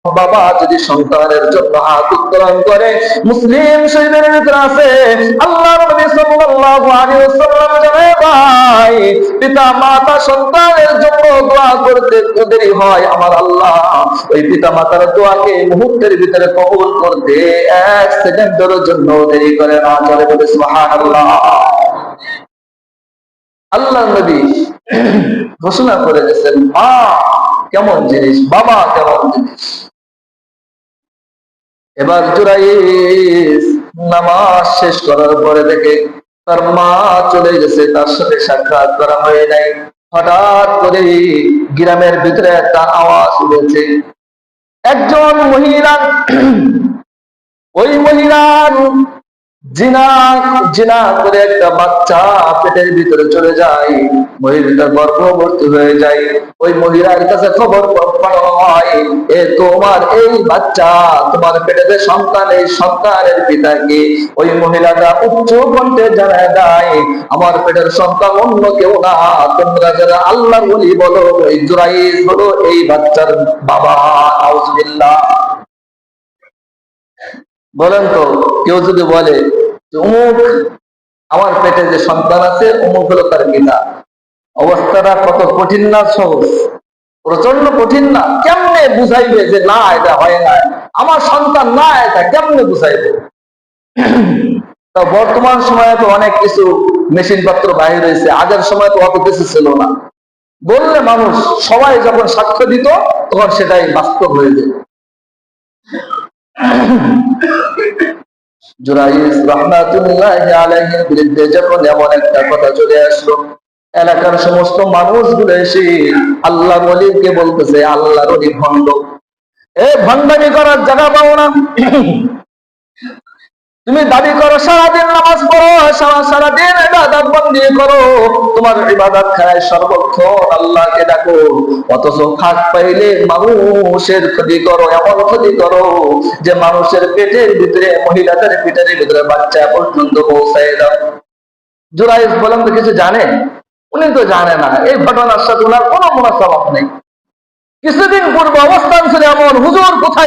বাবা যদি সন্তানের জন্য হাত উত্তোলন করে, মুসলিম শরীফের ভিতরে আছে আল্লাহর নবী সাল্লাল্লাহু আলাইহি ওয়াসাল্লাম জানায়, ভাই পিতা মাতা সন্তানের জন্য দোয়া করতে দেরি হয়, আমার আল্লাহ ওই পিতা মাতার দোয়াকে মুহূর্তের ভিতরে কবুল করতে 1 সেকেন্ডের জন্য দেরি করে না। চলে বলে সুবহানাল্লাহ। আল্লাহ নবী ঘোষণা করে গেছেন, মা কেমন জিনিস, বাবা কেমন জিনিস। এবার জুরাইস নামাজ শেষ করার পরে দেখে তার মা চলে গেছে, তার সাথে সাক্ষাৎ করা হয় নাই। হঠাৎ করে গ্রামের ভিতরে একটা আওয়াজ উঠেছে, একজন মহিলা, ওই মহিলার জিনা করে একটা বাচ্চা পেটের ভিতরে চলে যায়, মহিলাটা গর্ভবতী হয়ে যায়। ওই মহিলার কাছে খবর পাঠানো হয়, এ তোমার এই বাচ্চা, তোমার পেটে সন্তান, এই সন্তানের পিতাকে। ওই মহিলাটা উচ্চ কণ্ঠে জানায় দেয়, আমার পেটের সন্তান অন্য কেউ না, তোমরা যারা আল্লাহর ওলি বলো, ওই জুরাইজ হলো এই বাচ্চার বাবা। আউযুবিল্লাহ। বলেন তো, কেউ যদি বলে অমুক আমার পেটে যে সন্তান আছে অমুক হলো তার পিতা, অবস্থাটা কত কঠিন না সহজ? প্রচন্ড কঠিন না? কেমনে বুঝাইবে যে না এটা হয় না, আমার সন্তান না, এটা কেমনে বুঝাইবে? তো বর্তমান সময়ে তো অনেক কিছু মেশিন পত্র বাহির হয়েছে, আগের সময় তো অত কিছু ছিল না। বললে মানুষ সবাই যখন সাক্ষ্য দিত তখন সেটাই বাস্তব হয়ে যেত। জুরাইজ রাহমাতুল্লাহি আলাইহির বিরুদ্ধে যখন এমন একটা কথা চলে আসলো, এলাকার সমস্ত মানুষগুলো এসে আল্লাহর ওলিকে বলতেছে, আল্লাহর ওলি ভণ্ড, এ ভণ্ডামি করার জায়গা পাও না। তুমি দাবি করো সারাদিন নামাজ পড়ো, সারাদিন ইবাদত বন্দি করো, তোমার ইবাদত খায় সর্বক্ষণ আল্লাহকে ডাকো, অথচ ফাঁক পাইলে মানুষের ক্ষতি করো, এমন ক্ষতি করো যে মানুষের পেটের ভিতরে, মহিলাদের পেটের ভিতরে বাচ্চা পর্যন্ত পৌঁছায় দাও। জুরাইজ বলেন তো কিছু জানেন? উনি তো জানে না, এই ঘটনার সাথে ওনার কোনো মুনাসাবাত নেই। কিছুদিন পূর্বে অবস্থান ছিল এমন, হুজুর কোথায়